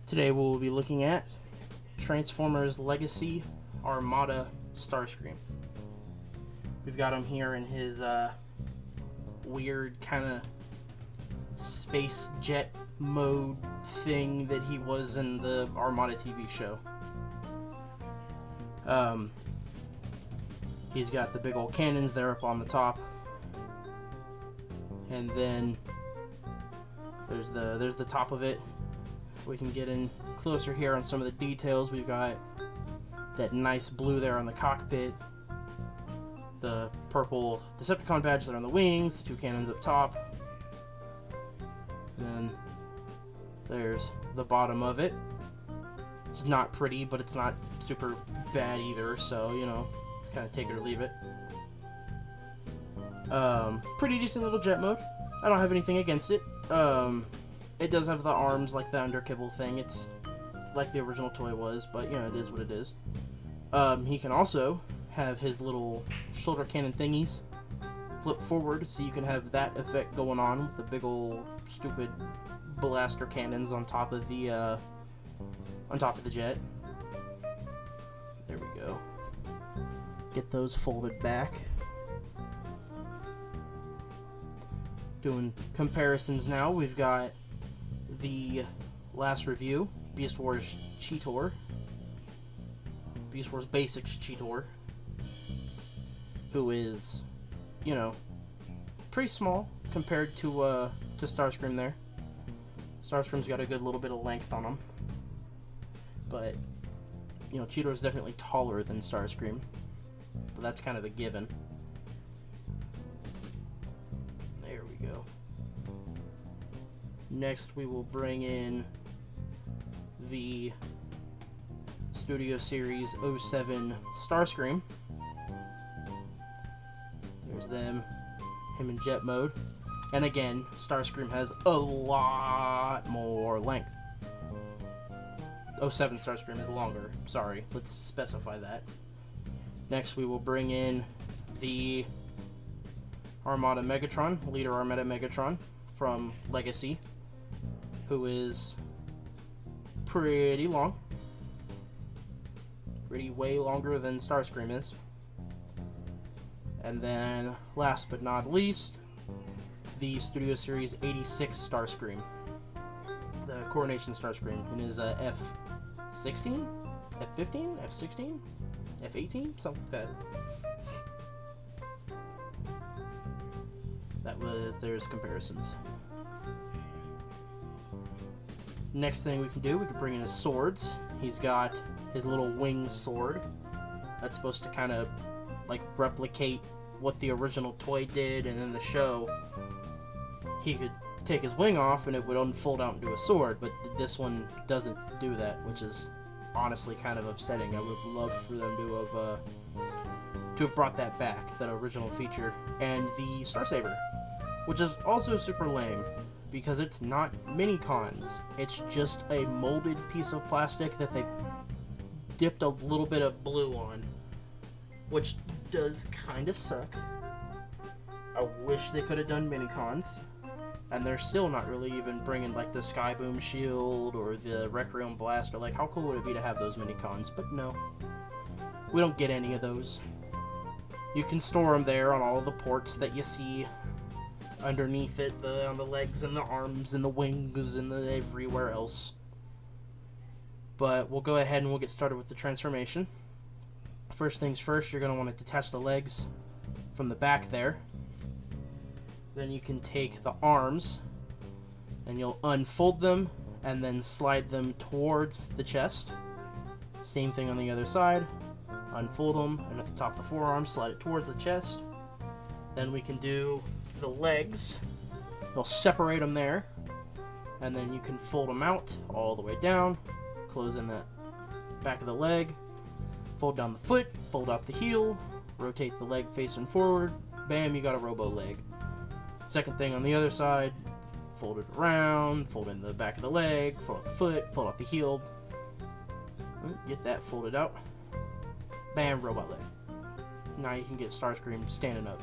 Today we'll be looking at Transformers Legacy Armada StarScream. We've got him here in his weird kind of space jet mode thing that he was in the Armada TV show. He's got the big old cannons there up on the top, and then there's the top of it. We can get in closer here on some of the details. We've got that nice blue there on the cockpit, the purple Decepticon badge there on the wings, the two cannons up top. Then there's the bottom of it. It's not pretty, but it's not super bad either, so, you know, kind of take it or leave it. Pretty decent little jet mode. I don't have anything against it. It does have the arms like the under kibble thing. It's like the original toy was, but, you know, it is what it is. He can also have his little shoulder cannon thingies flip forward, so you can have that effect going on with the big old stupid blaster cannons on top of the jet. There we go. Get those folded back. Doing comparisons now. We've got the last review, Beast Wars Cheetor. Beast Wars Basics Cheetor, who is, you know, pretty small compared to Starscream there. Starscream's got a good little bit of length on him, but, you know, Cheetor is definitely taller than Starscream, but that's kind of a given. There we go. Next we will bring in the Studio Series 07 Starscream. There's him in jet mode. And again, Starscream has a lot more length. 07 Starscream is longer. Sorry, let's specify that. Next we will bring in the Armada Megatron, Leader Armada Megatron from Legacy, who is pretty long. Pretty way longer than Starscream is. And then, last but not least, the Studio Series 86 Starscream. The Coronation Starscream in his F-16? F-15? F-16? F-18? Something like that. There's comparisons. Next thing we can do, we can bring in his swords. He's got his little wing sword. That's supposed to kind of like replicate what the original toy did, and in the show he could take his wing off and it would unfold out into a sword, but this one doesn't do that, which is honestly kind of upsetting. I would have loved for them to have brought that back, that original feature. And the Star Saber, which is also super lame because it's not mini cons. It's just a molded piece of plastic that they dipped a little bit of blue on, which does kind of suck. I wish they could have done mini cons, and they're still not really even bringing like the Skyboom shield or the Requiem blaster. Like, how cool would it be to have those mini cons? But no, we don't get any of those. You can store them there on all the ports that you see underneath it, on the legs and the arms and the wings and the everywhere else. But we'll go ahead and we'll get started with the transformation. First things first, you're going to want to detach the legs from the back there. Then you can take the arms and you'll unfold them and then slide them towards the chest. Same thing on the other side. Unfold them, and at the top of the forearm, slide it towards the chest. Then we can do the legs. You'll separate them there, and then you can fold them out all the way down, close in the back of the leg, fold down the foot, fold out the heel, rotate the leg facing forward, bam, you got a robo leg. Second thing on the other side, fold it around, fold in the back of the leg, fold out the foot, fold out the heel, get that folded out, bam, robot leg. Now you can get Starscream standing up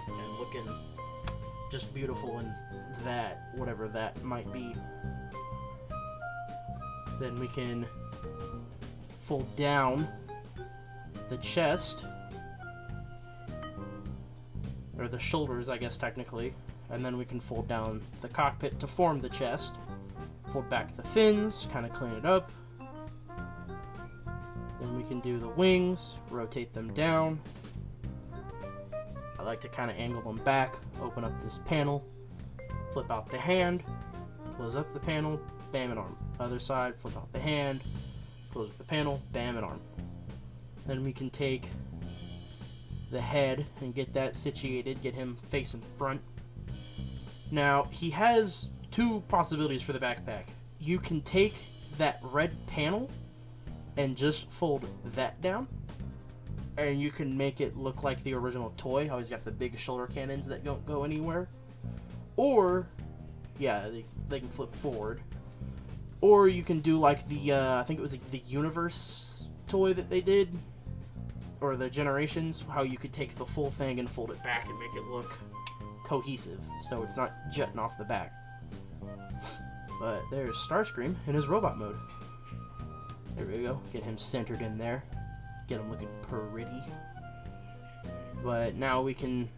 and looking just beautiful in that, whatever that might be. Then we can fold down the chest, or the shoulders, I guess, technically, and then we can fold down the cockpit to form the chest. Fold back the fins, kind of clean it up. Then we can do the wings, rotate them down. I like to kind of angle them back, open up this panel, flip out the hand, close up the panel, bam, and arm. Other side, flip out the hand, close up the panel, bam, and arm. Then we can take the head and get that situated, get him facing front. Now, he has two possibilities for the backpack. You can take that red panel and just fold that down, and you can make it look like the original toy, how he's got the big shoulder cannons that don't go anywhere. Or, yeah, they can flip forward. Or you can do like the, I think it was like the Universe toy that they did, or the Generations, how you could take the full thing and fold it back and make it look cohesive, so it's not jutting off the back. But there's StarScream in his robot mode. There we go. Get him centered in there. Get him looking pretty. But now we can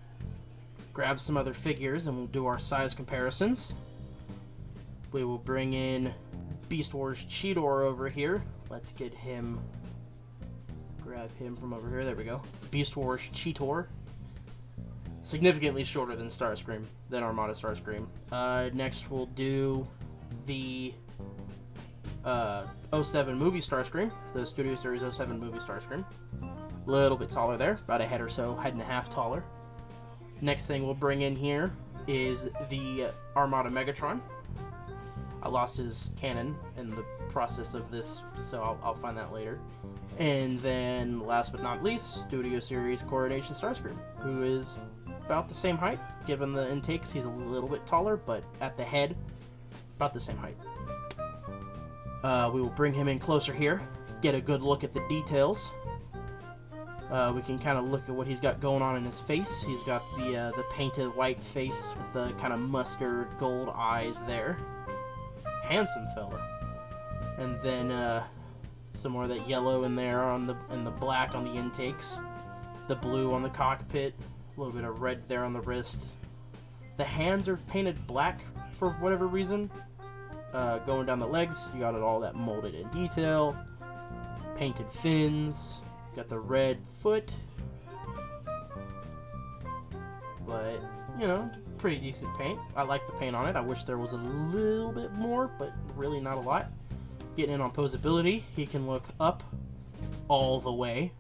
grab some other figures and we'll do our size comparisons. We will bring in Beast Wars Cheetor over here. Let's get him, grab him from over here. There we go. Beast Wars Cheetor. Significantly shorter than StarScream, than Armada StarScream. Next we'll do the 07 movie StarScream, the Studio Series 07 movie StarScream. A little bit taller there, about a head or so, head and a half taller. Next thing we'll bring in here is the Armada Megatron. I lost his cannon in the process of this, so I'll find that later. And then, last but not least, Studio Series Coronation StarScream, who is about the same height. Given the intakes, he's a little bit taller, but at the head, about the same height. We will bring him in closer here, get a good look at the details. We can kind of look at what he's got going on in his face. He's got the painted white face with the kind of mustard gold eyes there. Handsome fella. And then some more of that yellow in there and the black on the intakes. The blue on the cockpit. A little bit of red there on the wrist. The hands are painted black for whatever reason. Going down the legs, you got it all that molded in detail. Painted fins. Got the red foot. But, you know, pretty decent paint. I like the paint on it. I wish there was a little bit more, but really not a lot. Getting in on posability, he can look up all the way.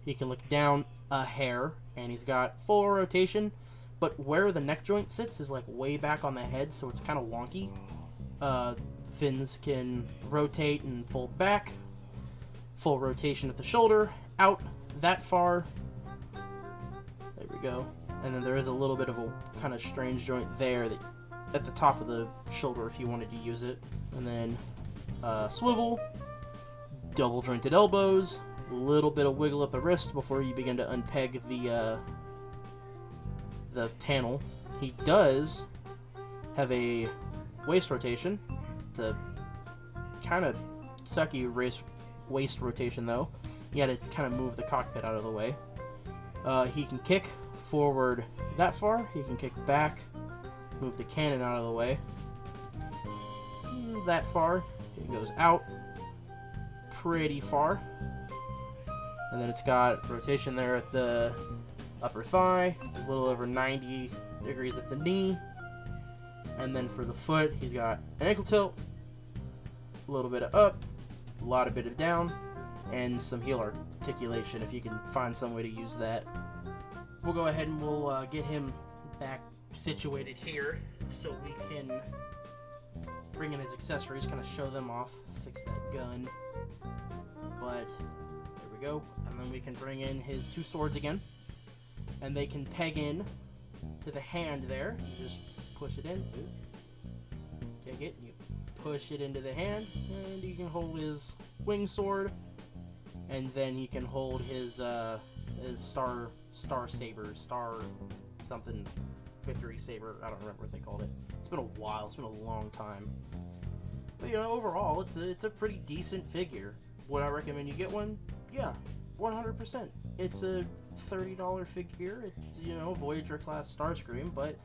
He can look down a hair, and he's got full rotation, but where the neck joint sits is like way back on the head, so it's kind of wonky. Fins can rotate and fold back. Full rotation at the shoulder, out that far. There we go. And then there is a little bit of a kind of strange joint there that at the top of the shoulder if you wanted to use it. And then swivel, double jointed elbows, a little bit of wiggle at the wrist before you begin to unpeg the panel. He does have a waist rotation. It's a kind of sucky waist rotation though. You gotta kind of move the cockpit out of the way. He can kick forward that far. He can kick back, move the cannon out of the way. That far. It goes out pretty far. And then it's got rotation there at the upper thigh, a little over 90 degrees at the knee. And then for the foot, he's got an ankle tilt, a little bit of up, a lot of bit of down, and some heel articulation if you can find some way to use that. We'll go ahead and we'll get him back situated here so we can bring in his accessories, kind of show them off, fix that gun. But there we go. And then we can bring in his two swords again, and they can peg in to the hand there. You just push it in, take it, you push it into the hand, and you can hold his wing sword, and then he can hold his star saber, star something, victory saber. I don't remember what they called it. It's been a while. It's been a long time. But you know, overall, it's a pretty decent figure. Would I recommend you get one? Yeah, 100%. It's a $30 figure. It's, you know, Voyager class StarScream, but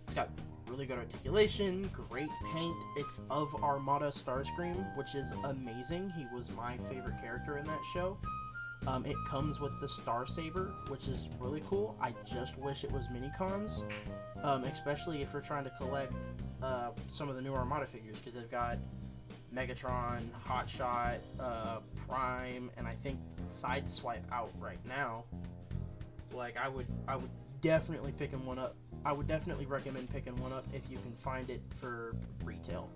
it's got really good articulation, great paint. It's of Armada StarScream, which is amazing. He was my favorite character in that show. It comes with the Star Saber, which is really cool. I just wish it was mini-cons, especially if you're trying to collect some of the new Armada figures, because they've got Megatron, Hotshot, Prime, and I think Sideswipe out right now. Like, I would definitely picking one up. I would definitely recommend picking one up if you can find it for retail.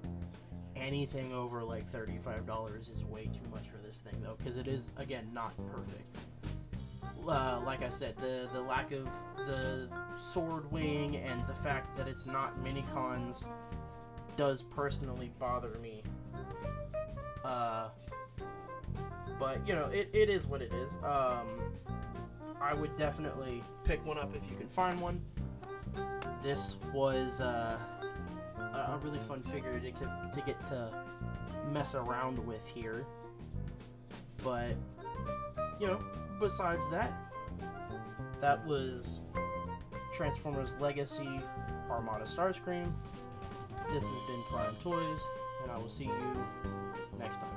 Anything over like $35 is way too much for this thing, though, because it is, again, not perfect. Like I said, the lack of the sword wing and the fact that it's not mini-cons does personally bother me. But, you know, it is what it is. I would definitely pick one up if you can find one. This was a really fun figure to get to mess around with here. But, you know, besides that, that was Transformers Legacy Armada StarScream. This has been Prime Toys, and I will see you next time.